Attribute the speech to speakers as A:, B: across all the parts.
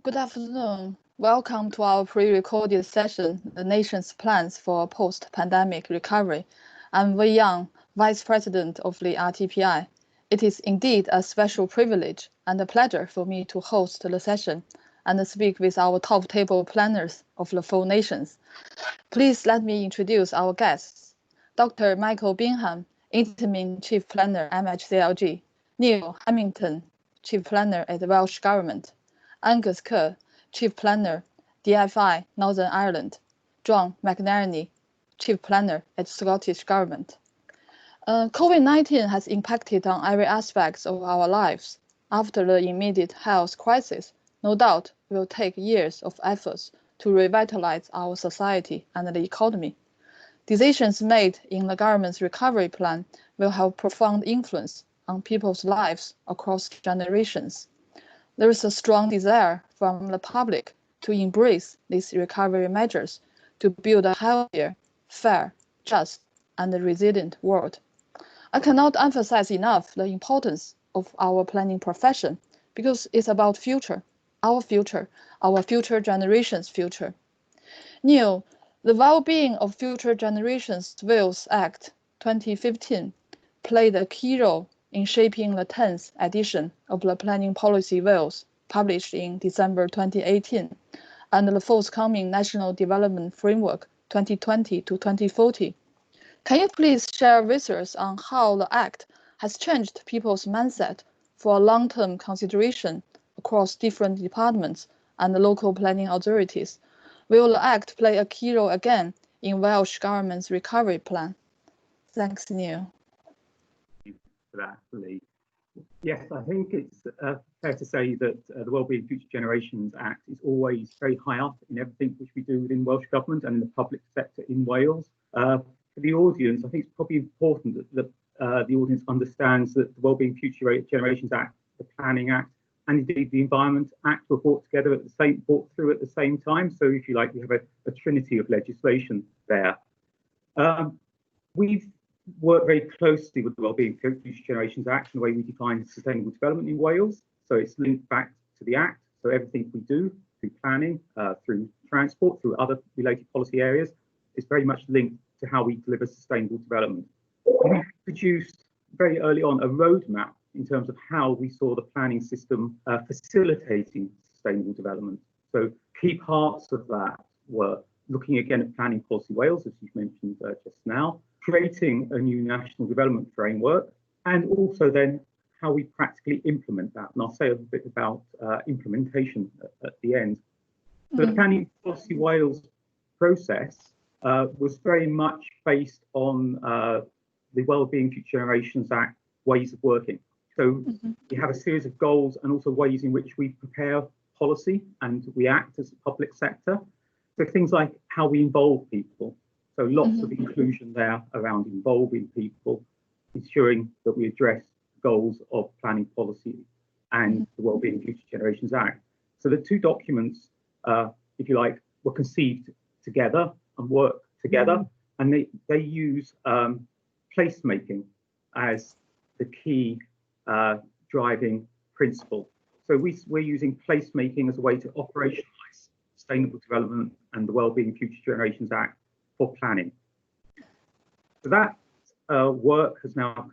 A: Good afternoon. Welcome to our pre-recorded session, The Nation's Plans for Post-Pandemic Recovery. I'm Wei Yang, Vice President of the RTPI. It is indeed a special privilege and a pleasure for me to host the session and speak with our top table planners of the 4 nations. Please let me introduce our guests. Dr. Michael Bingham, Interim Chief Planner, MHCLG. Neil Hemington, Chief Planner at the Welsh Government. Angus Kerr, Chief Planner, DFI, Northern Ireland. John McNairney, Chief Planner at Scottish Government. COVID-19 has impacted on every aspect of our lives. After the immediate health crisis, no doubt it will take years of efforts to revitalize our society and the economy. Decisions made in the government's recovery plan will have profound influence on people's lives across generations. There is a strong desire from the public to embrace these recovery measures to build a healthier, fair, just, and resilient world. I cannot emphasize enough the importance of our planning profession because it's about future, our future generations' future. Neil, the Well-being of Future Generations Wales Act 2015 played a key role in shaping the 10th edition of the Planning Policy Wales, published in December 2018, and the forthcoming National Development Framework 2020 to 2040. Can you please share with us on how the Act has changed people's mindset for long-term consideration across different departments and local planning authorities? Will the Act play a key role again in Welsh Government's recovery plan? Thanks, Neil.
B: Thank you for that, Lee. Yes, I think it's fair to say that the Wellbeing Future Generations Act is always very high up in everything which we do within Welsh Government and in the public sector in Wales. For the audience, I think it's probably important that the audience understands that the Wellbeing Future Generations Act, the Planning Act, and indeed the Environment Act were brought through at the same time. So if you like, we have a trinity of legislation there. We've worked very closely with the Wellbeing Future Generations Act and the way we define sustainable development in Wales. So it's linked back to the Act. So everything we do through planning, through transport, through other related policy areas is very much linked to how we deliver sustainable development. We produced very early on a roadmap in terms of how we saw the planning system facilitating sustainable development. So key parts of that were looking again at Planning Policy Wales, as you've mentioned just now, creating a new national development framework, and also then how we practically implement that. And I'll say a bit about implementation at the end. So the Planning Policy Wales process was very much based on the Wellbeing Future Generations Act ways of working. So we have a series of goals and also ways in which we prepare policy and we act as a public sector. So things like how we involve people. So lots of inclusion there around involving people, ensuring that we address goals of planning policy and the Wellbeing Future Generations Act. So the two documents, if you like, were conceived together and work together, and they use placemaking as the key driving principle. So we're using placemaking as a way to operationalize sustainable development and the Wellbeing Future Generations Act for planning. So that work has now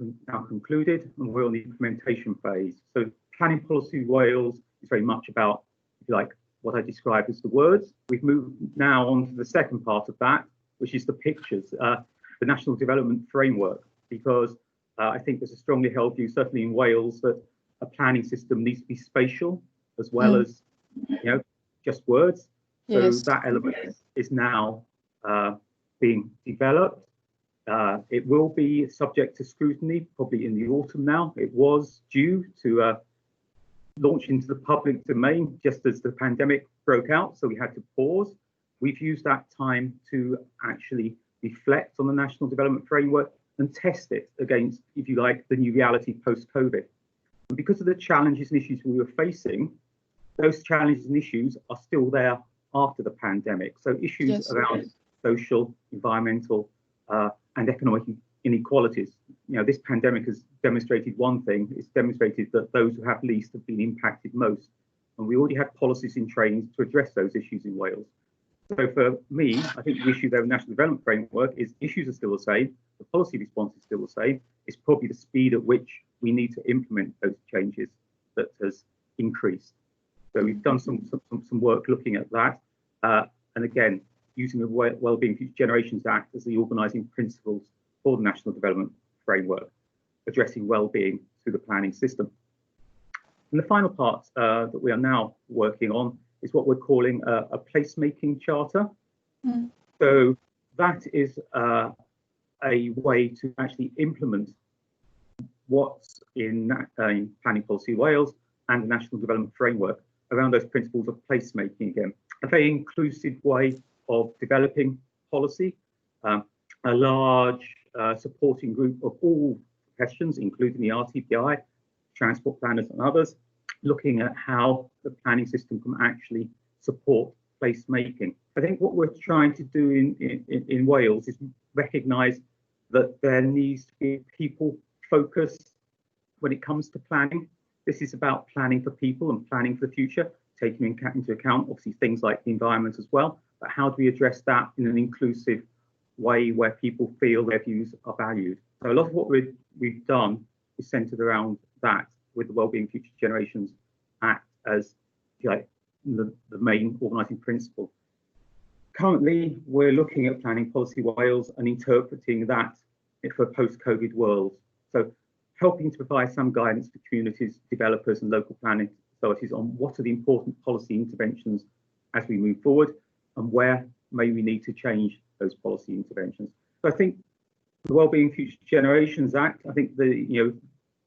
B: concluded, and we're on the implementation phase. So Planning Policy Wales is very much about, if you like, what I describe as the words. We've moved now on to the second part of that, which is the pictures, the National Development Framework, because I think there's a strongly held view, certainly in Wales, that a planning system needs to be spatial as well as, just words. Yes. So that element is now being developed. It will be subject to scrutiny, probably in the autumn now. It was due to launch into the public domain just as the pandemic broke out, so we had to pause. We've used that time to actually reflect on the National Development Framework and test it against, if you like, the new reality post-COVID. And because of the challenges and issues we were facing, those challenges and issues are still there after the pandemic. So issues around social, environmental, and economic inequalities. This pandemic has demonstrated one thing. It's demonstrated that those who have least have been impacted most. and we already had policies in train to address those issues in Wales. So for me, I think the issue there with National Development Framework is issues are still the same, the policy response is still the same, it's probably the speed at which we need to implement those changes that has increased. So we've done some work looking at that, and again, using the Wellbeing Future Generations Act as the organising principles for the National Development Framework, addressing well-being through the planning system. And the final part that we are now working on is what we're calling a placemaking charter. So that is a way to actually implement what's in Planning Policy Wales and the National Development Framework around those principles of placemaking again. A very inclusive way of developing policy, a large supporting group of all professions, including the RTPI, transport planners and others, looking at how the planning system can actually support placemaking. I think what we're trying to do in Wales is recognise that there needs to be people focused when it comes to planning. This is about planning for people and planning for the future, taking into account obviously things like the environment as well, but how do we address that in an inclusive way where people feel their views are valued? So a lot of what we've done is centred around that, with the Wellbeing Future Generations Act as the main organising principle. Currently, we're looking at Planning Policy Wales and interpreting that for a post-COVID world. So helping to provide some guidance for communities, developers and local planning authorities on what are the important policy interventions as we move forward and where may we need to change those policy interventions. So I think the Wellbeing Future Generations Act, I think the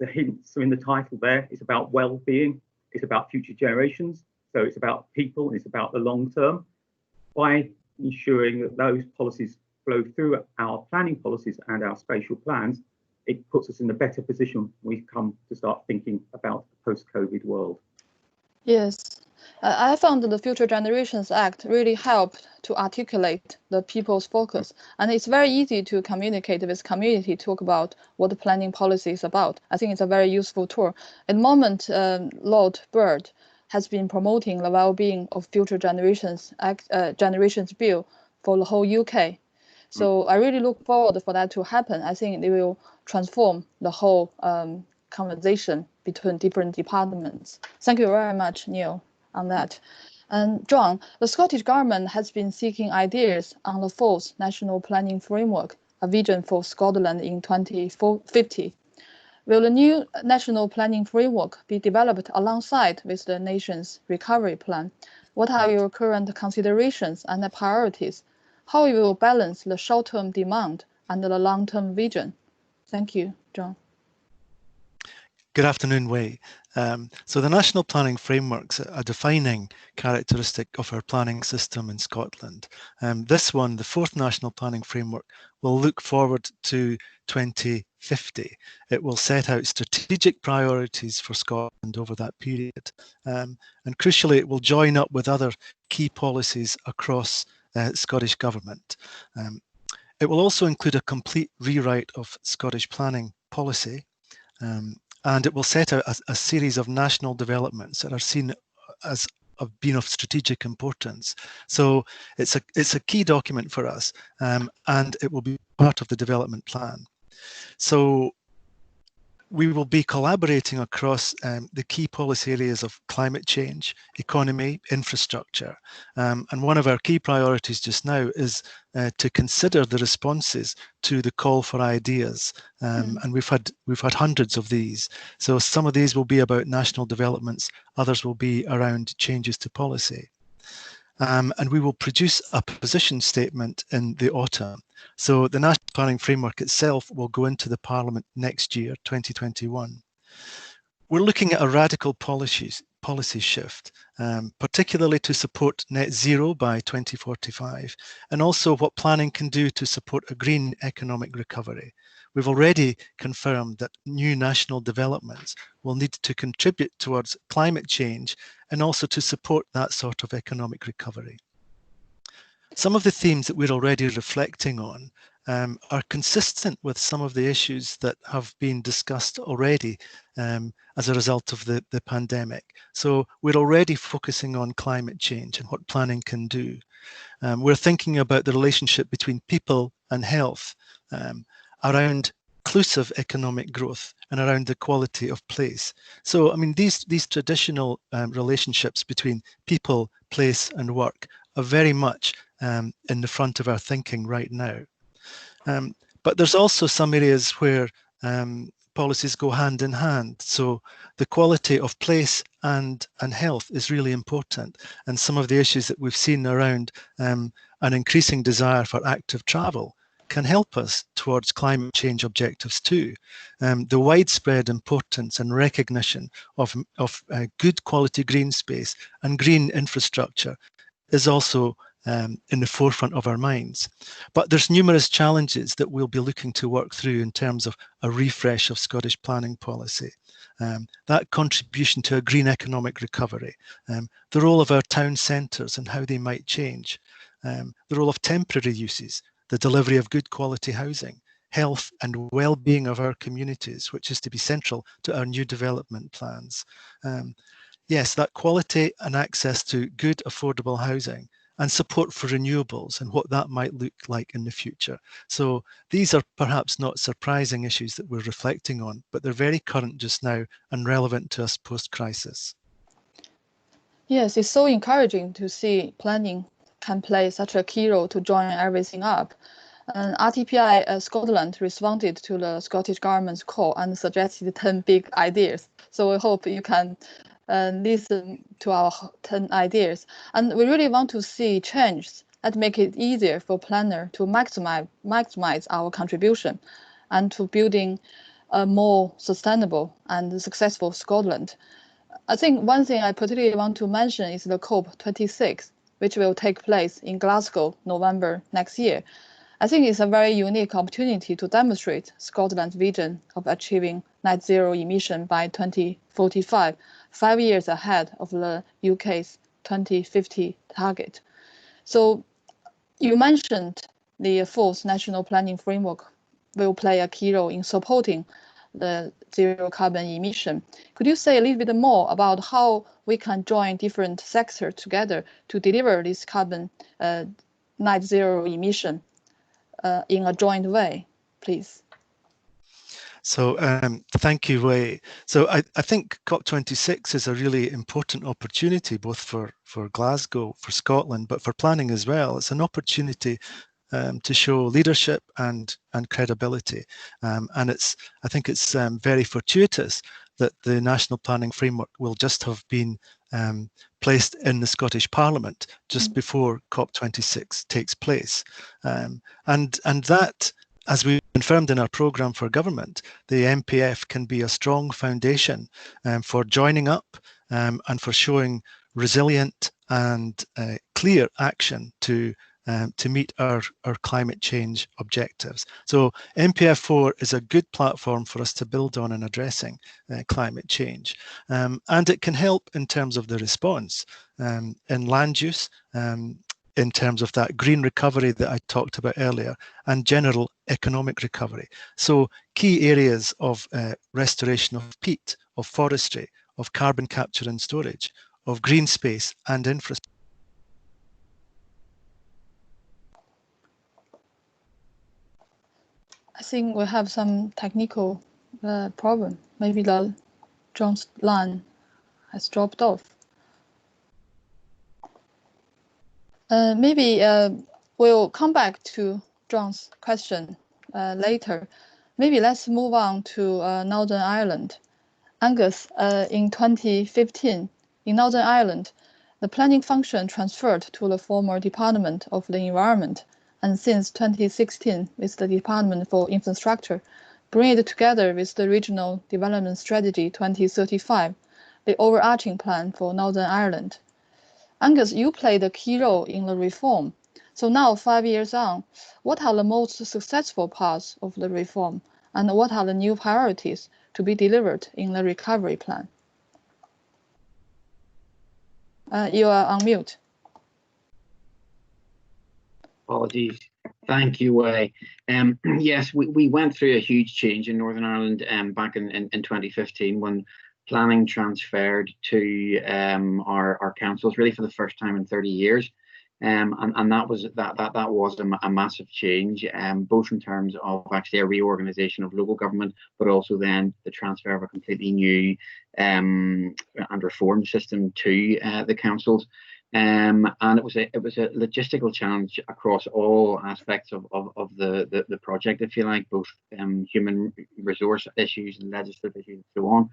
B: hints are in the title there. It's about well-being, it's about future generations, so it's about people and it's about the long term. By ensuring that those policies flow through our planning policies and our spatial plans, it puts us in a better position when we come to start thinking about the post-COVID world.
A: Yes, I found that the Future Generations Act really helped to articulate the people's focus, and it's very easy to communicate with community, talk about what the planning policy is about. I think it's a very useful tool. At the moment, Lord Bird has been promoting the well-being of Future Generations Generations Bill for the whole UK. So I really look forward for that to happen. I think it will transform the whole conversation between different departments. Thank you very much, Neil, on that. And John, the Scottish Government has been seeking ideas on the fourth National Planning Framework, a vision for Scotland in 2050. Will the new National Planning Framework be developed alongside with the nation's recovery plan? What are your current considerations and priorities? How you will balance the short-term demand and the long-term vision? Thank you, John.
C: Good afternoon, Wei. So the National Planning Framework's a defining characteristic of our planning system in Scotland. This one, the fourth National Planning Framework, will look forward to 2050. It will set out strategic priorities for Scotland over that period. And crucially, it will join up with other key policies across Scottish Government. It will also include a complete rewrite of Scottish planning policy. And it will set out a series of national developments that are seen as being of strategic importance. So it's a key document for us, and it will be part of the development plan. So we will be collaborating across the key policy areas of climate change, economy, infrastructure. And one of our key priorities just now is to consider the responses to the call for ideas. And we've had hundreds of these. So some of these will be about national developments, others will be around changes to policy. And we will produce a position statement in the autumn. So the National Planning Framework itself will go into the Parliament next year, 2021. We're looking at a radical policy shift, particularly to support net zero by 2045, and also what planning can do to support a green economic recovery. We've already confirmed that new national developments will need to contribute towards climate change and also to support that sort of economic recovery. Some of the themes that we're already reflecting on are consistent with some of the issues that have been discussed already as a result of the pandemic. So we're already focusing on climate change and what planning can do. We're thinking about the relationship between people and health, around inclusive economic growth and around the quality of place. So, I mean, these traditional relationships between people, place and work are very much in the front of our thinking right now. But there's also some areas where policies go hand in hand. So the quality of place and health is really important. And some of the issues that we've seen around an increasing desire for active travel can help us towards climate change objectives too. The widespread importance and recognition of good quality green space and green infrastructure is also in the forefront of our minds. But there's numerous challenges that we'll be looking to work through in terms of a refresh of Scottish planning policy. That contribution to a green economic recovery, the role of our town centres and how they might change, the role of temporary uses, the delivery of good quality housing, health and well-being of our communities, which is to be central to our new development plans. Yes, that quality and access to good affordable housing and support for renewables and what that might look like in the future. So these are perhaps not surprising issues that we're reflecting on, but they're very current just now and relevant to us post-crisis.
A: Yes, it's so encouraging to see planning can play such a key role to join everything up. And RTPI Scotland responded to the Scottish Government's call and suggested 10 big ideas. So we hope you can listen to our 10 ideas. And we really want to see changes that make it easier for planners to maximize our contribution and to building a more sustainable and successful Scotland. I think one thing I particularly want to mention is the COP26, which will take place in Glasgow, November next year. I think it's a very unique opportunity to demonstrate Scotland's vision of achieving net zero emission by 2045, 5 years ahead of the UK's 2050 target. So you mentioned the fourth national planning framework will play a key role in supporting the zero carbon emission. Could you say a little bit more about how we can join different sectors together to deliver this carbon net zero emission in a joint way, please?
C: So thank you, Wei. So I think COP26 is a really important opportunity, both for Glasgow, for Scotland, but for planning as well. It's an opportunity to show leadership and credibility. And I think it's very fortuitous that the National Planning Framework will just have been placed in the Scottish Parliament just before COP26 takes place. And that, as we confirmed in our programme for government, the MPF can be a strong foundation for joining up and for showing resilient and clear action to meet our climate change objectives. So MPF4 is a good platform for us to build on in addressing climate change. And it can help in terms of the response in land use, in terms of that green recovery that I talked about earlier, and general economic recovery. So key areas of restoration of peat, of forestry, of carbon capture and storage, of green space and infrastructure.
A: I think we have some technical problem. Maybe John's line has dropped off. Maybe we'll come back to John's question later. Maybe let's move on to Northern Ireland. Angus, in 2015, in Northern Ireland, the planning function transferred to the former Department of the Environment, and since 2016 with the Department for Infrastructure, bring it together with the Regional Development Strategy 2035, the overarching plan for Northern Ireland. Angus, you played a key role in the reform. So now, 5 years on, what are the most successful parts of the reform, and what are the new priorities to be delivered in the recovery plan? You are on mute.
D: Apologies. Thank you, Way. Yes, we went through a huge change in Northern Ireland back in 2015 when planning transferred to our councils really for the first time in 30 years. And that was a massive change, both in terms of actually a reorganisation of local government, but also then the transfer of a completely new and reformed system to the councils. And it was a logistical challenge across all aspects of the project, if you like, both human resource issues and legislative issues and so on.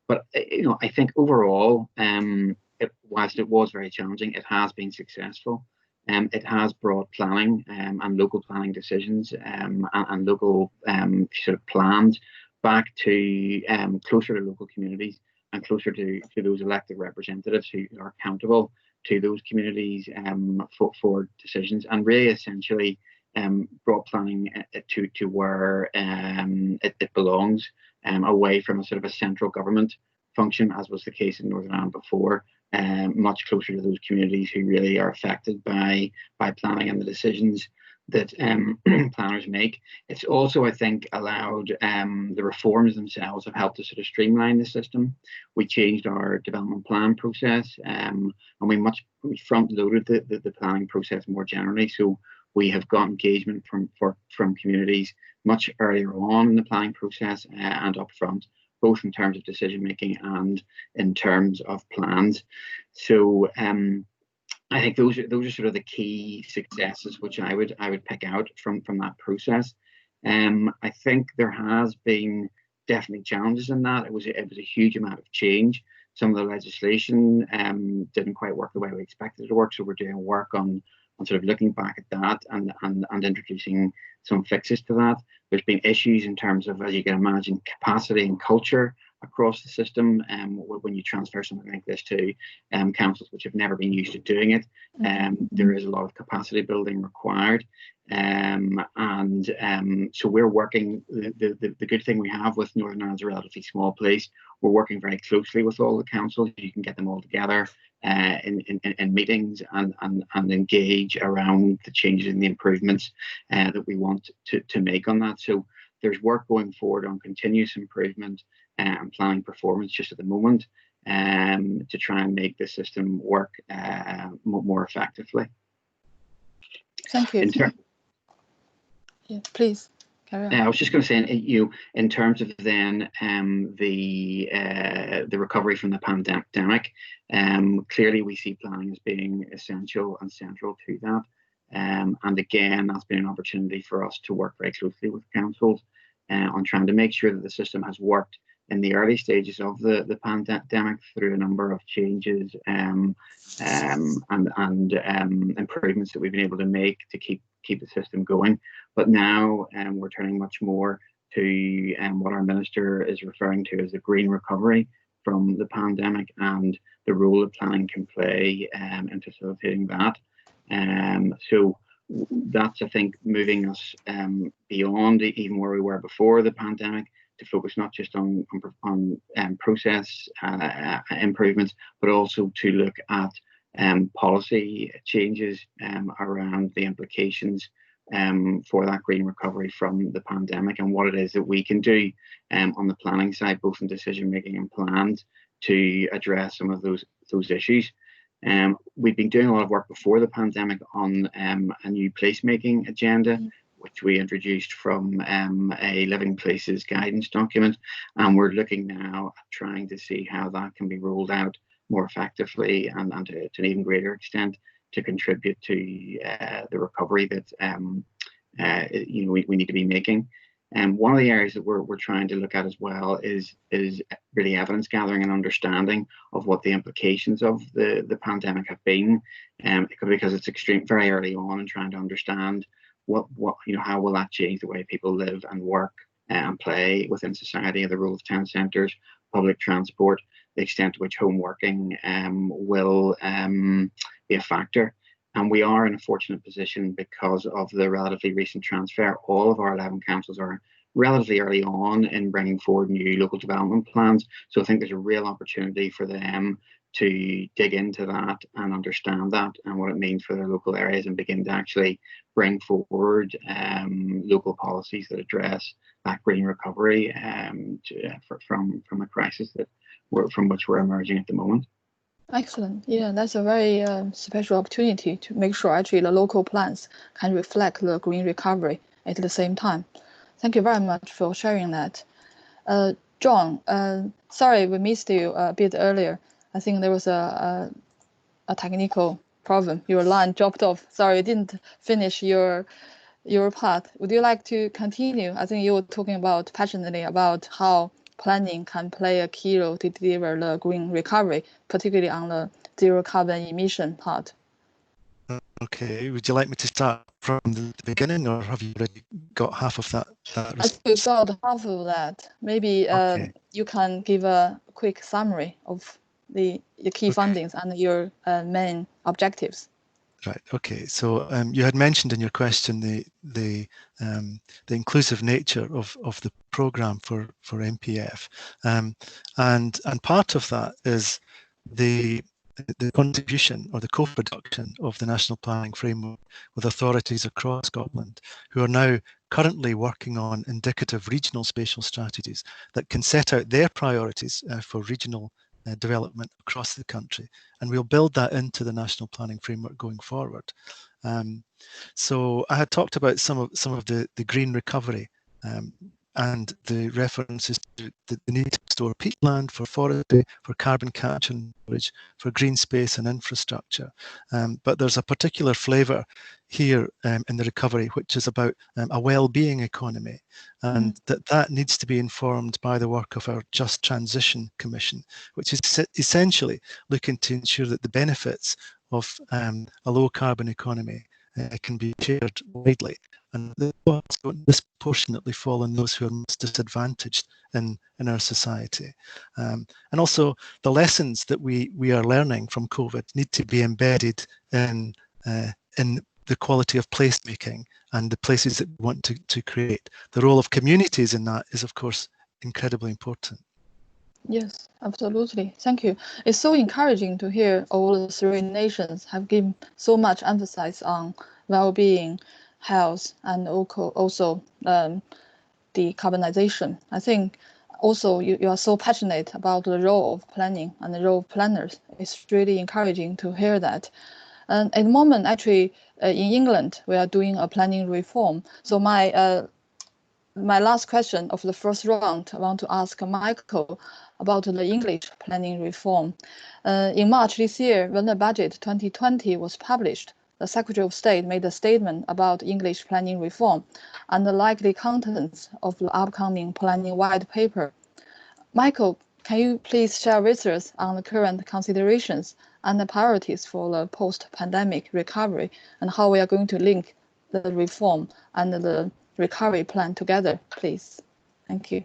D: But I think overall, whilst it was very challenging, it has been successful. It has brought planning and local planning decisions and local sort of plans back to closer to local communities and closer to those elected representatives who are accountable to those communities for decisions, and really essentially brought planning to where it belongs, away from a sort of a central government function, as was the case in Northern Ireland before, much closer to those communities who really are affected by planning and the decisions that planners make. It's also, I think, allowed the reforms themselves have helped to sort of streamline the system. We changed our development plan process, and we front loaded the planning process more generally. So we have got engagement from communities much earlier on in the planning process and upfront, both in terms of decision making and in terms of plans. So I think those are sort of the key successes which I would pick out from that process. I think there has been definitely challenges in that. It was a huge amount of change. Some of the legislation didn't quite work the way we expected it to work, so we're doing work on sort of looking back at that and introducing some fixes to that. There's been issues in terms of, as you can imagine, capacity and culture across the system when you transfer something like this to councils which have never been used to doing it. There is a lot of capacity building required, and so we're working. The good thing we have with Northern Ireland's a relatively small place, we're working very closely with all the councils. You can get them all together in meetings and engage around the changes and the improvements that we want to make on that. So there's work going forward on continuous improvement and planning performance just at the moment to try and make the system work more effectively.
A: Thank you. Yeah, please carry on.
D: I was just going to say, in terms of then the recovery from the pandemic, clearly we see planning as being essential and central to that. And again, that's been an opportunity for us to work very closely with councils on trying to make sure that the system has worked in the early stages of the pandemic through a number of changes and improvements that we've been able to make to keep the system going. But now we're turning much more to what our minister is referring to as a green recovery from the pandemic and the role that planning can play in facilitating that. So that's, I think, moving us beyond even where we were before the pandemic, to focus not just on process improvements, but also to look at policy changes around the implications for that green recovery from the pandemic, and what it is that we can do on the planning side, both in decision making and plans, to address some of those issues. We've been doing a lot of work before the pandemic on a new placemaking agenda, which we introduced from a Living Places guidance document, and we're looking now at trying to see how that can be rolled out more effectively and to an even greater extent to contribute to the recovery that we need to be making. And one of the areas that we're trying to look at as well is really evidence gathering and understanding of what the implications of the pandemic have been, because it's very early on, and trying to understand how will that change the way people live and work and play within society, the role of town centres, public transport, the extent to which home working will be a factor. And we are in a fortunate position because of the relatively recent transfer. All of our 11 councils are relatively early on in bringing forward new local development plans. So I think there's a real opportunity for them to dig into that and understand that and what it means for their local areas, and begin to actually bring forward local policies that address that green recovery from a crisis from which we're emerging at the moment.
A: Excellent. Yeah, that's a very special opportunity to make sure actually the local plans can reflect the green recovery at the same time. Thank you very much for sharing that. John, sorry we missed you a bit earlier. I think there was a technical problem. Your line dropped off. Sorry, you didn't finish your part. Would you like to continue? I think you were talking about passionately about how planning can play a key role to deliver the green recovery, particularly on the zero carbon emission part.
C: Okay, would you like me to start from the beginning, or have you already got half of that?
A: I think we got half of that. Maybe
C: okay.
A: You can give a quick summary of the key findings and your main objectives.
C: Right. Okay. So you had mentioned in your question the inclusive nature of the program for MPF, and part of that is the contribution or the co-production of the National Planning Framework with authorities across Scotland, who are now currently working on indicative regional spatial strategies that can set out their priorities for regional development across the country, and we'll build that into the National Planning Framework going forward. So I had talked about some of the green recovery and the references to the need to store peatland for forestry, for carbon capture and storage, for green space and infrastructure. But there's a particular flavour here in the recovery, which is about a well-being economy, and that needs to be informed by the work of our Just Transition Commission, which is essentially looking to ensure that the benefits of a low-carbon economy can be shared widely, and the costs don't disproportionately fall on those who are most disadvantaged in our society. And also the lessons that we are learning from COVID need to be embedded in the quality of placemaking and the places that we want to create. The role of communities in that is, of course, incredibly important.
A: Yes, absolutely. Thank you. It's so encouraging to hear all the three nations have given so much emphasis on well-being, health, and also decarbonization. I think also you are so passionate about the role of planning and the role of planners. It's really encouraging to hear that. And at the moment, actually, in England, we are doing a planning reform. So my last question of the first round, I want to ask Michael about the English planning reform. In March this year, when the budget 2020 was published, the Secretary of State made a statement about English planning reform and the likely contents of the upcoming planning white paper. Michael, can you please share with us on the current considerations and the priorities for the post-pandemic recovery and how we are going to link the reform and the recovery plan together, please? Thank you.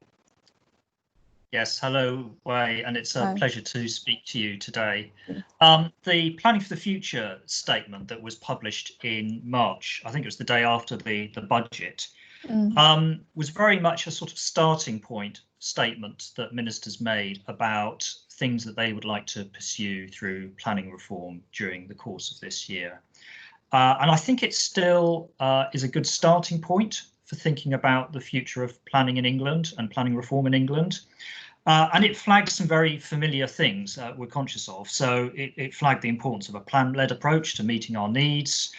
E: Yes, hello, Wei, and it's a pleasure to speak to you today. The Planning for the Future statement that was published in March, I think it was the day after the budget, was very much a sort of starting point statement that ministers made about things that they would like to pursue through planning reform during the course of this year. And I think it still is a good starting point for thinking about the future of planning in England and planning reform in England. And it flagged some very familiar things we're conscious of. So it flagged the importance of a plan-led approach to meeting our needs,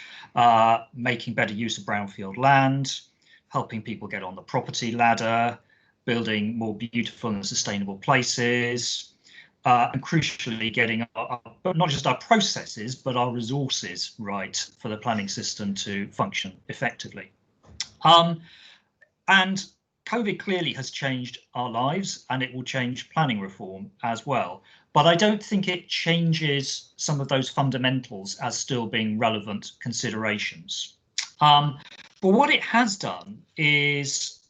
E: making better use of brownfield land, helping people get on the property ladder, building more beautiful and sustainable places, and crucially getting not just our processes, but our resources right for the planning system to function effectively. And COVID clearly has changed our lives, and it will change planning reform as well. But I don't think it changes some of those fundamentals as still being relevant considerations. But what it has done is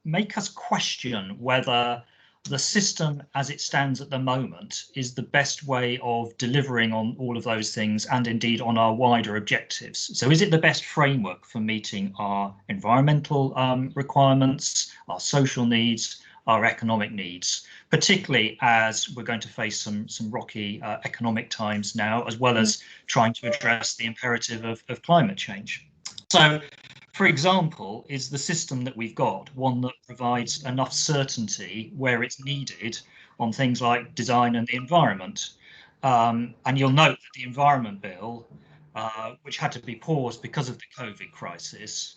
E: make us question whether the system as it stands at the moment is the best way of delivering on all of those things and indeed on our wider objectives. So is it the best framework for meeting our environmental requirements, our social needs, our economic needs, particularly as we're going to face some rocky economic times now, as well as trying to address the imperative of climate change. So, for example, is the system that we've got one that provides enough certainty where it's needed on things like design and the environment? And you'll note that the Environment Bill, which had to be paused because of the COVID crisis,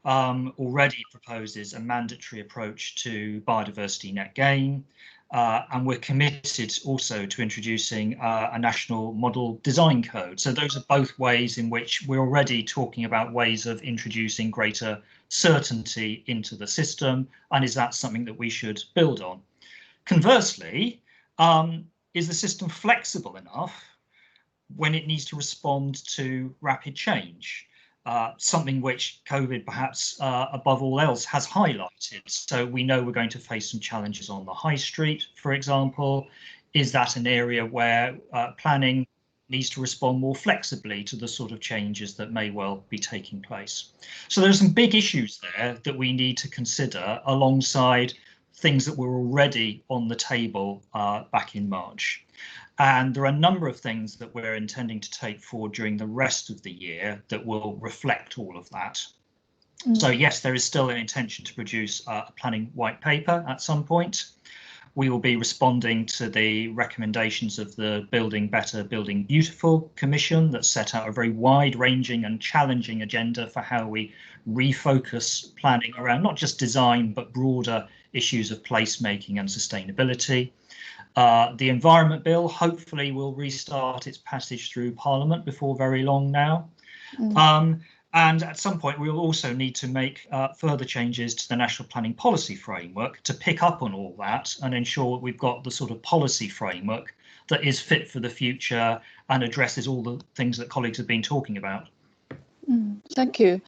E: already proposes a mandatory approach to biodiversity net gain, and we're committed also to introducing a national model design code. So those are both ways in which we're already talking about ways of introducing greater certainty into the system, and is that something that we should build on? Conversely, is the system flexible enough when it needs to respond to rapid change? Something which COVID perhaps above all else has highlighted. So we know we're going to face some challenges on the high street, for example. Is that an area where planning needs to respond more flexibly to the sort of changes that may well be taking place? So there are some big issues there that we need to consider alongside things that were already on the table back in March. And there are a number of things that we're intending to take forward during the rest of the year that will reflect all of that. So yes, there is still an intention to produce a planning white paper at some point. We will be responding to the recommendations of the Building Better, Building Beautiful Commission that set out a very wide-ranging and challenging agenda for how we refocus planning around not just design, but broader issues of placemaking and sustainability. The Environment Bill hopefully will restart its passage through Parliament before very long now. And at some point, we will also need to make further changes to the National Planning Policy Framework to pick up on all that and ensure that we've got the sort of policy framework that is fit for the future and addresses all the things that colleagues have been talking about.
A: Thank you.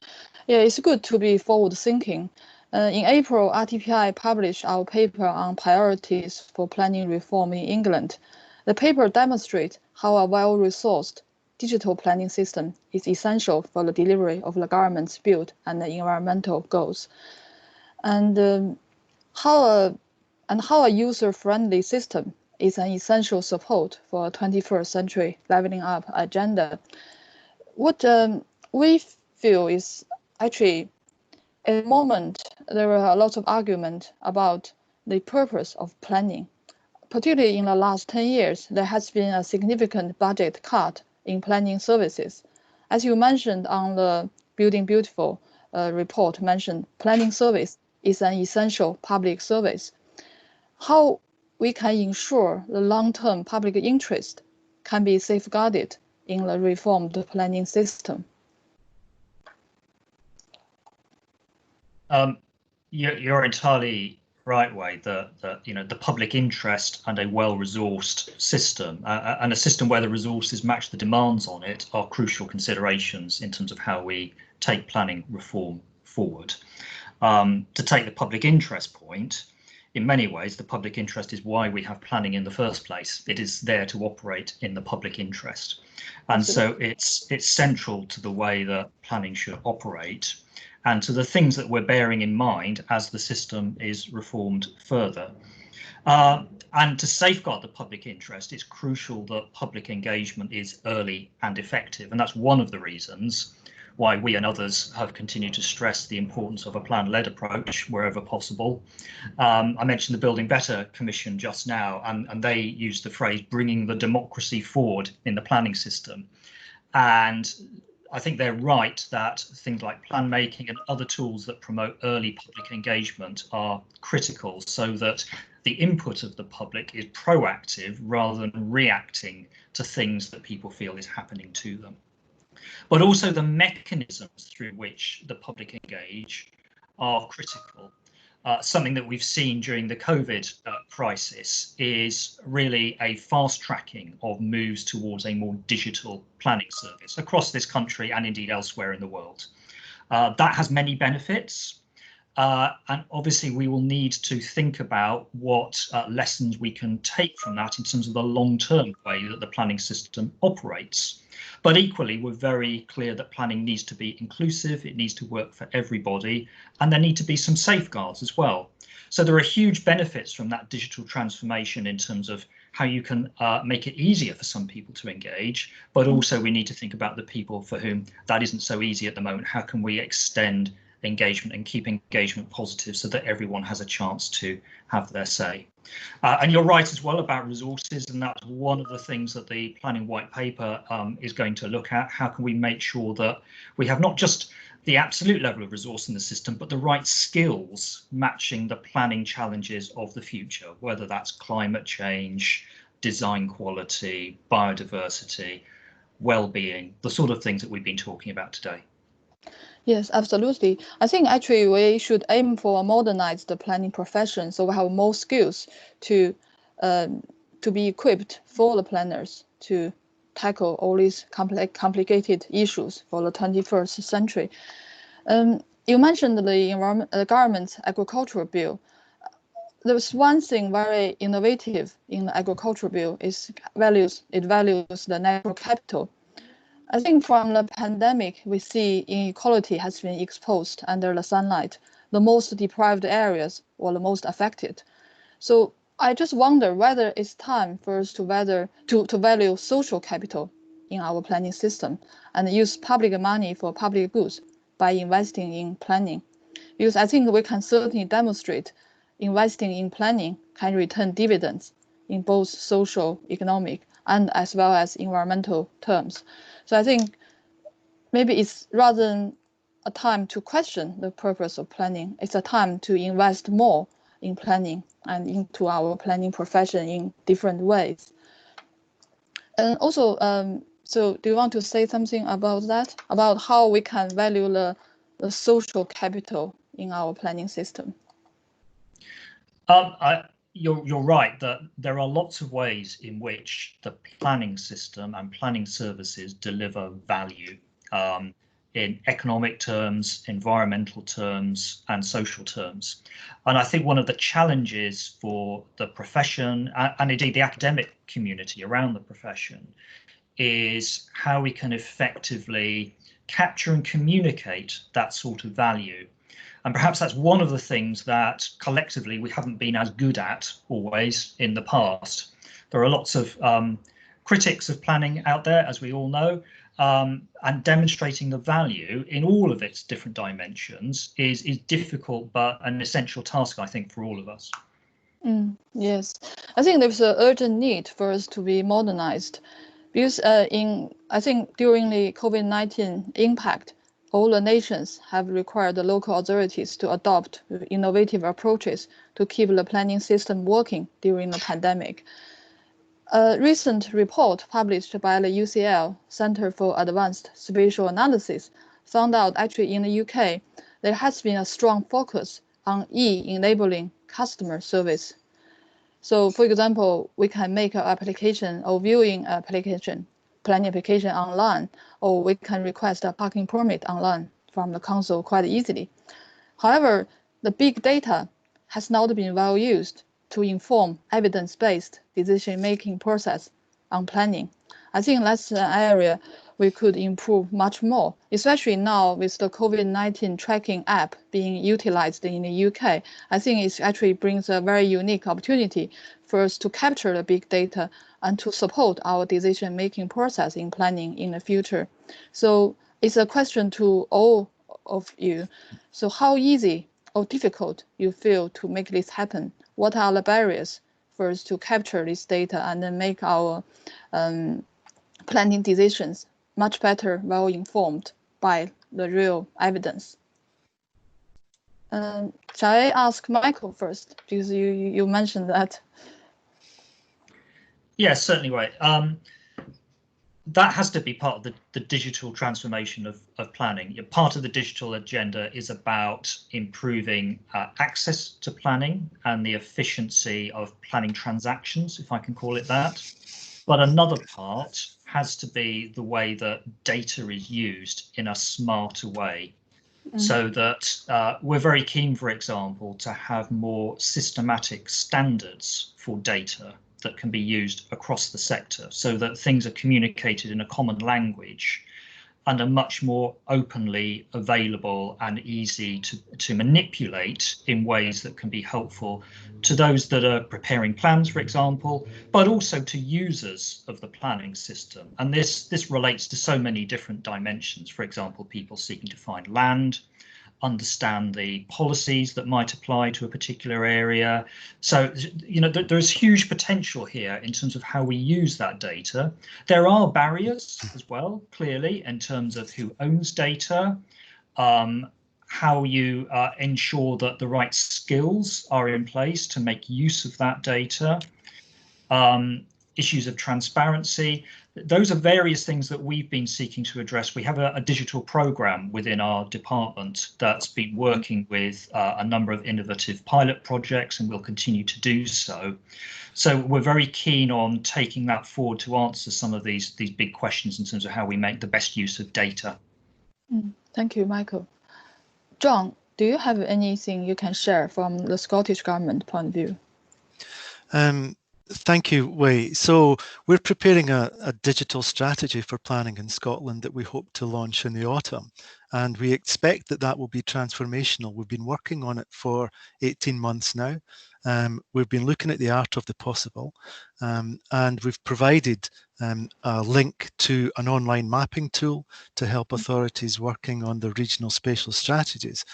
A: Yeah, it's good to be forward thinking. In April, RTPI published our paper on priorities for planning reform in England. The paper demonstrates how a well-resourced digital planning system is essential for the delivery of the government's build and the environmental goals. And how a user-friendly system is an essential support for a 21st century leveling up agenda. What we feel is actually, at the moment, there are a lot of argument about the purpose of planning. Particularly in the last 10 years, there has been a significant budget cut in planning services. As you mentioned on the Building Beautiful report mentioned, planning service is an essential public service. How we can ensure the long-term public interest can be safeguarded in the reformed planning system?
E: You're entirely right, Wei, that the public interest and a well-resourced system and a system where the resources match the demands on it are crucial considerations in terms of how we take planning reform forward. To take the public interest point, in many ways, the public interest is why we have planning in the first place. It is there to operate in the public interest. And so it's central to the way that planning should operate and to the things that we're bearing in mind as the system is reformed further. And to safeguard the public interest, it's crucial that public engagement is early and effective. And that's one of the reasons why we and others have continued to stress the importance of a plan-led approach wherever possible. I mentioned the Building Better Commission just now, and they used the phrase bringing the democracy forward in the planning system. And I think they're right that things like plan making and other tools that promote early public engagement are critical so that the input of the public is proactive rather than reacting to things that people feel is happening to them. But also the mechanisms through which the public engage are critical. Something that we've seen during the COVID crisis is really a fast tracking of moves towards a more digital planning service across this country and indeed elsewhere in the world. That has many benefits. And obviously, we will need to think about what lessons we can take from that in terms of the long-term way that the planning system operates. But equally, we're very clear that planning needs to be inclusive, it needs to work for everybody, and there need to be some safeguards as well. So there are huge benefits from that digital transformation in terms of how you can make it easier for some people to engage, but also we need to think about the people for whom that isn't so easy at the moment. How can we extend engagement and keep engagement positive so that everyone has a chance to have their say? And you're right as well about resources, and that's one of the things that the planning white paper is going to look at. How can we make sure that we have not just the absolute level of resource in the system, but the right skills matching the planning challenges of the future, whether that's climate change, design quality, biodiversity, well-being, the sort of things that we've been talking about today.
A: Yes, absolutely. I think actually we should aim for a modernized planning profession, so we have more skills to be equipped for the planners to tackle all these complicated issues for the 21st century. You mentioned the government's agricultural bill. There's one thing very innovative in the agricultural bill is it values the natural capital. I think from the pandemic, we see inequality has been exposed under the sunlight. The most deprived areas were the most affected. So I just wonder whether it's time for us to value social capital in our planning system and use public money for public goods by investing in planning. Because I think we can certainly demonstrate investing in planning can return dividends in both social, economic, and as well as environmental terms. So I think maybe it's rather than a time to question the purpose of planning, it's a time to invest more in planning and into our planning profession in different ways. And also, so do you want to say something about that, about how we can value the social capital in our planning system?
E: You're right that there are lots of ways in which the planning system and planning services deliver value in economic terms, environmental terms, and social terms. And I think one of the challenges for the profession and indeed the academic community around the profession is how we can effectively capture and communicate that sort of value. And perhaps that's one of the things that collectively we haven't been as good at always in the past. There are lots of critics of planning out there, as we all know, and demonstrating the value in all of its different dimensions is difficult, but an essential task, I think, for all of us.
A: Yes, I think there's an urgent need for us to be modernized because I think during the COVID-19 impact, all the nations have required the local authorities to adopt innovative approaches to keep the planning system working during the pandemic. A recent report published by the UCL Center for Advanced Spatial Analysis found out actually in the UK, there has been a strong focus on enabling customer service. So for example, we can make an application or viewing application, planning application online, or we can request a parking permit online from the console quite easily. However, the big data has not been well used to inform evidence-based decision-making process on planning. I think that's an area we could improve much more, especially now with the COVID-19 tracking app being utilized in the UK. I think it actually brings a very unique opportunity for us to capture the big data and to support our decision-making process in planning in the future. So it's a question to all of you. So how easy or difficult you feel to make this happen? What are the barriers for us to capture this data and then make our planning decisions much better, well informed by the real evidence? Shall I ask Michael first, because you mentioned that?
E: Yes, certainly, Wei. That has to be part of the digital transformation of planning. Part of the digital agenda is about improving access to planning and the efficiency of planning transactions, if I can call it that. But another part has to be the way that data is used in a smarter way. so that we're very keen, for example, to have more systematic standards for data that can be used across the sector, so that things are communicated in a common language and are much more openly available and easy to manipulate in ways that can be helpful to those that are preparing plans, for example, but also to users of the planning system. And this relates to so many different dimensions. For example, people seeking to find land, understand the policies that might apply to a particular area. So, you know, there's huge potential here in terms of how we use that data. There are barriers as well, clearly, in terms of who owns data, how you ensure that the right skills are in place to make use of that data, issues of transparency. Those are various things that we've been seeking to address. We have a digital program within our department that's been working with a number of innovative pilot projects, and will continue to do so. So we're very keen on taking that forward to answer some of these big questions in terms of how we make the best use of data.
A: Thank you, Michael. John, do you have anything you can share from the Scottish Government point of view?
C: Thank you, Wei. So we're preparing a digital strategy for planning in Scotland that we hope to launch in the autumn. And we expect that will be transformational. We've been working on it for 18 months now. We've been looking at the art of the possible, and we've provided a link to an online mapping tool to help authorities working on the regional spatial strategies.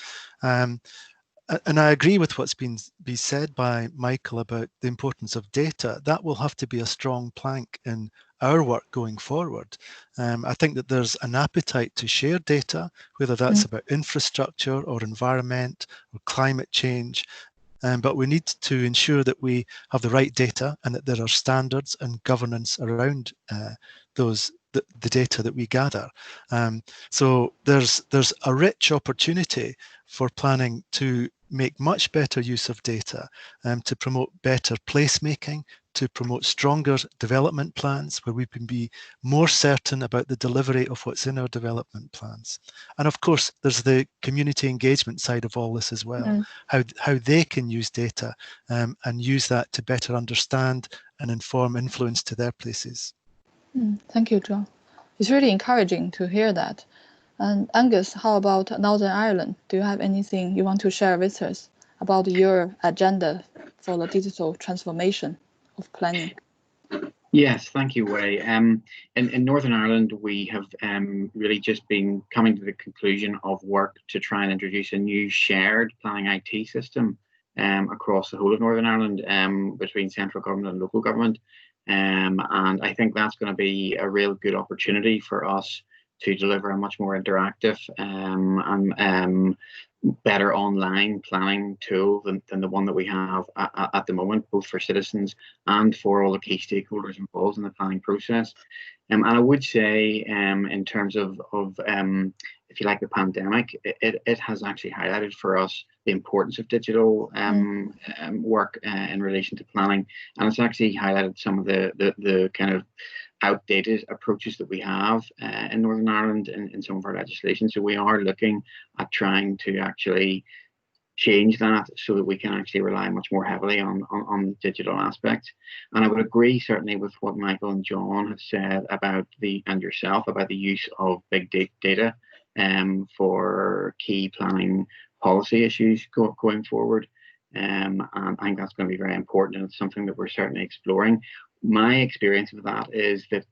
C: And I agree with what's been said by Michael about the importance of data. That will have to be a strong plank in our work going forward. I think that there's an appetite to share data, whether that's about infrastructure or environment or climate change. But we need to ensure that we have the right data and that there are standards and governance around the data that we gather. So there's a rich opportunity for planning to make much better use of data, to promote better placemaking, to promote stronger development plans where we can be more certain about the delivery of what's in our development plans. And of course, there's the community engagement side of all this as well, how they can use data and use that to better understand and inform influence to their places.
A: Thank you, John. It's really encouraging to hear that. And Angus, how about Northern Ireland? Do you have anything you want to share with us about your agenda for the digital transformation of planning?
D: Yes, thank you, Wei. In Northern Ireland, we have really just been coming to the conclusion of work to try and introduce a new shared planning IT system across the whole of Northern Ireland, between central government and local government. And I think that's going to be a real good opportunity for us to deliver a much more interactive and better online planning tool than the one that we have at the moment, both for citizens and for all the key stakeholders involved in the planning process. And I would say, in terms of if you like, the pandemic, it has actually highlighted for us the importance of digital work in relation to planning, and it's actually highlighted some of the kind of outdated approaches that we have in Northern Ireland in some of our legislation. So we are looking at trying to actually change that so that we can actually rely much more heavily on the digital aspect. And I would agree certainly with what Michael and John have said about and yourself about the use of big data for key planning policy issues going forward. And I think that's going to be very important, and it's something that we're certainly exploring. My experience of that is that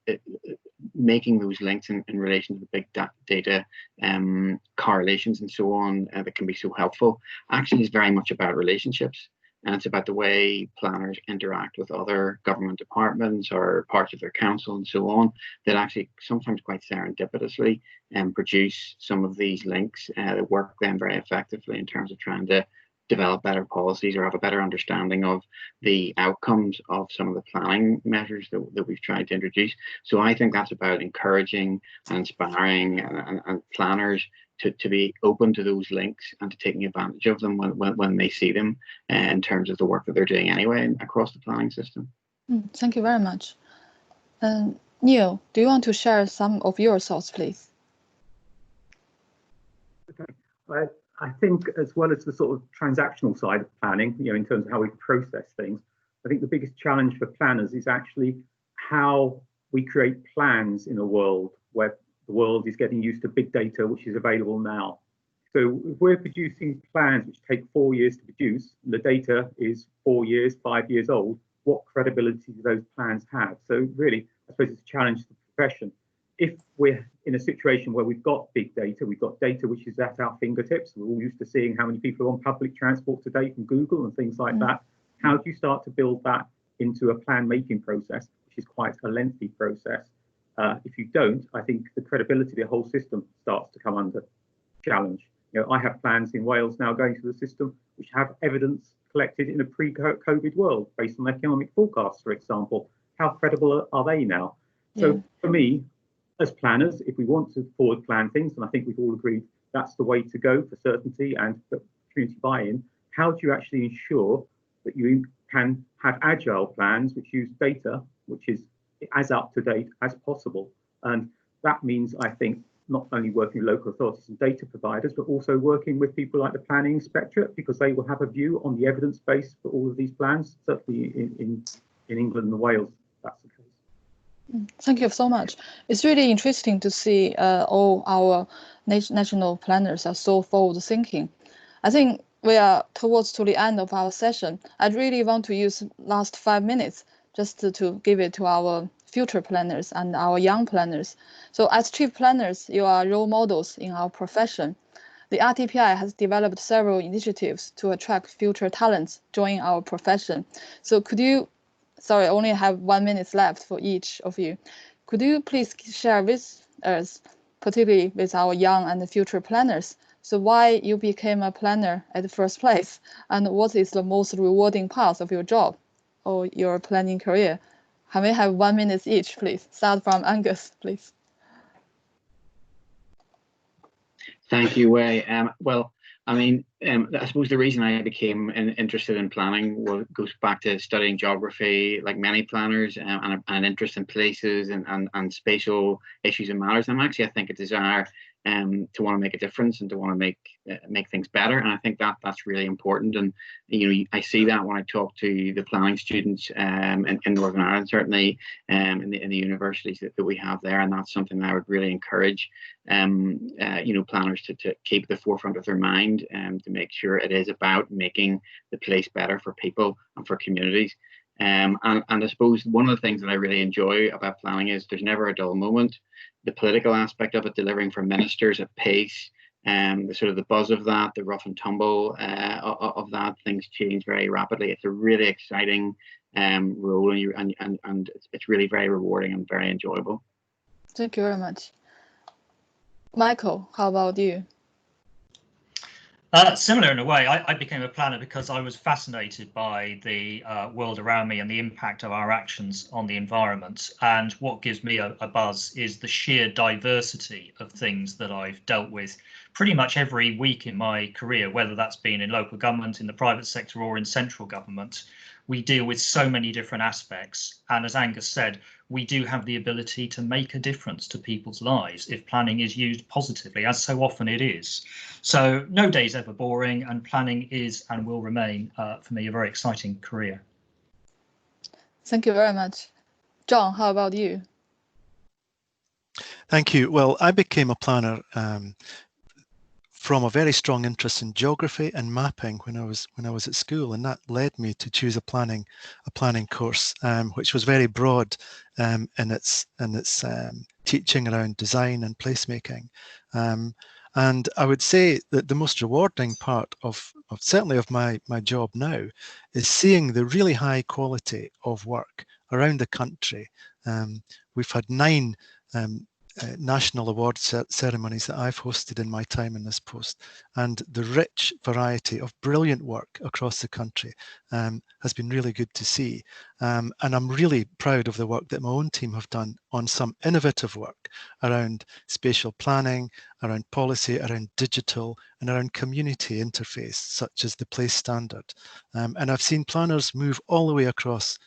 D: making those links in relation to the big data correlations and so on that can be so helpful actually is very much about relationships, and it's about the way planners interact with other government departments or parts of their council and so on, that actually sometimes quite serendipitously produce some of these links that work then very effectively in terms of trying to develop better policies or have a better understanding of the outcomes of some of the planning measures that we've tried to introduce. So I think that's about encouraging and inspiring and planners to be open to those links and to taking advantage of them when they see them in terms of the work that they're doing anyway across the planning system.
A: Thank you very much. Neil, do you want to share some of your thoughts, please?
B: Okay. I think, as well as the sort of transactional side of planning, in terms of how we process things, I think the biggest challenge for planners is actually how we create plans in a world where the world is getting used to big data, which is available now. So if we're producing plans which take 4 years to produce, and the data is 4 years, 5 years old, what credibility do those plans have? So really, I suppose it's a challenge to the profession. If we're in a situation where we've got big data, we've got data which is at our fingertips, we're all used to seeing how many people are on public transport today from Google and things like that. How do you start to build that into a plan making process, which is quite a lengthy process? If you don't, I think the credibility of the whole system starts to come under challenge. I have plans in Wales now going through the system which have evidence collected in a pre-COVID world based on economic forecasts, for example. How credible are they now? So for me, as planners, if we want to forward plan things, and I think we've all agreed that's the way to go for certainty and for community buy-in, how do you actually ensure that you can have agile plans which use data, which is as up to date as possible? And that means, I think, not only working with local authorities and data providers, but also working with people like the Planning Inspectorate, because they will have a view on the evidence base for all of these plans. Certainly in England and Wales, that's the case.
A: Thank you so much. It's really interesting to see all our national planners are so forward thinking. I think we are towards to the end of our session. I'd really want to use last 5 minutes just to give it to our future planners and our young planners. So as chief planners, you are role models in our profession. The RTPI has developed several initiatives to attract future talents join our profession. So could you, sorry, I only have 1 minute left for each of you. Could you please share with us, particularly with our young and future planners, so why you became a planner at the first place, and what is the most rewarding part of your job or your planning career? Can we have 1 minute each, please? Start from Angus, please.
D: Thank you, Wei. Well, I mean, I suppose the reason I became interested in planning goes back to studying geography, like many planners, and an interest in places and spatial issues and matters. I'm actually, I think, a desire to want to make a difference and to want to make things better. And I think that's really important. And I see that when I talk to the planning students in Northern Ireland, certainly in the universities that we have there. And that's something that I would really encourage planners to keep at the forefront of their mind and to make sure it is about making the place better for people and for communities. And I suppose one of the things that I really enjoy about planning is there's never a dull moment. The political aspect of it, delivering for ministers at pace, the sort of the buzz of that, the rough and tumble of that, things change very rapidly. It's a really exciting role, and it's really very rewarding and very enjoyable.
A: Thank you very much. Michael, how about you?
E: Similar in a way. I became a planner because I was fascinated by the world around me and the impact of our actions on the environment. And what gives me a buzz is the sheer diversity of things that I've dealt with pretty much every week in my career, whether that's been in local government, in the private sector, or in central government. We deal with so many different aspects. And as Angus said, we do have the ability to make a difference to people's lives if planning is used positively, as so often it is. So no day's ever boring, and planning is and will remain, for me, a very exciting career.
A: Thank you very much. John, how about you?
C: Thank you. Well, I became a planner from a very strong interest in geography and mapping when I was at school, and that led me to choose a planning course, which was very broad in its teaching around design and placemaking. And I would say that the most rewarding part of certainly of my job now is seeing the really high quality of work around the country. We've had 9 national award ceremonies that I've hosted in my time in this post, and the rich variety of brilliant work across the country has been really good to see. And I'm really proud of the work that my own team have done on some innovative work around spatial planning, around policy, around digital, and around community interface, such as the place standard. And I've seen planners move all the way across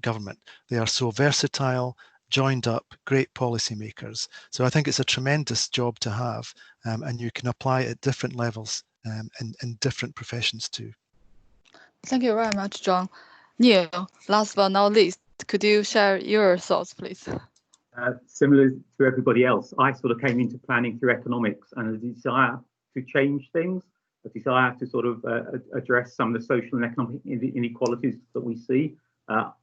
C: government. They are so versatile, joined up great policymakers. So I think it's a tremendous job to have, and you can apply it at different levels in different professions too.
A: Thank you very much, John. Neil, last but not least, could you share your thoughts, please?
B: Similar to everybody else, I sort of came into planning through economics and a desire to change things, a desire to sort of address some of the social and economic inequalities that we see.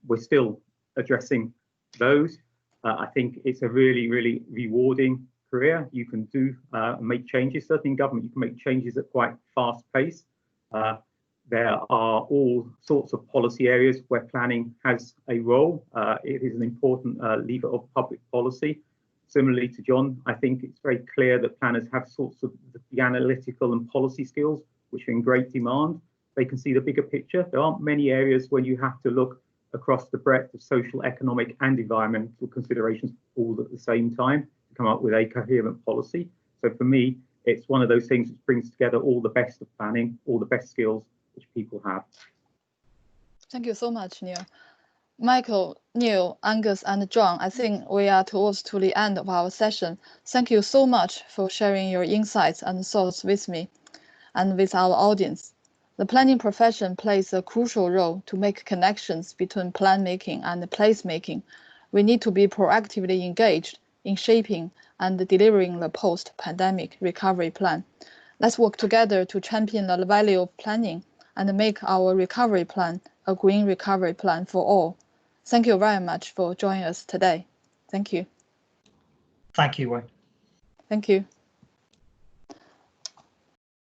B: We're still addressing those. I think it's a really, really rewarding career. You can do make changes. Certainly in government, you can make changes at quite fast pace. There are all sorts of policy areas where planning has a role. It is an important lever of public policy. Similarly to John, I think it's very clear that planners have sorts of the analytical and policy skills, which are in great demand. They can see the bigger picture. There aren't many areas where you have to look across the breadth of social, economic and environmental considerations all at the same time to come up with a coherent policy. So for me, it's one of those things which brings together all the best of planning, all the best skills which people have.
A: Thank you so much, Neil. Michael, Neil, Angus and John, I think we are towards to the end of our session. Thank you so much for sharing your insights and thoughts with me and with our audience. The planning profession plays a crucial role to make connections between plan making and placemaking. We need to be proactively engaged in shaping and delivering the post-pandemic recovery plan. Let's work together to champion the value of planning and make our recovery plan a green recovery plan for all. Thank you very much for joining us today. Thank you.
E: Thank you, Wayne.
A: Thank you.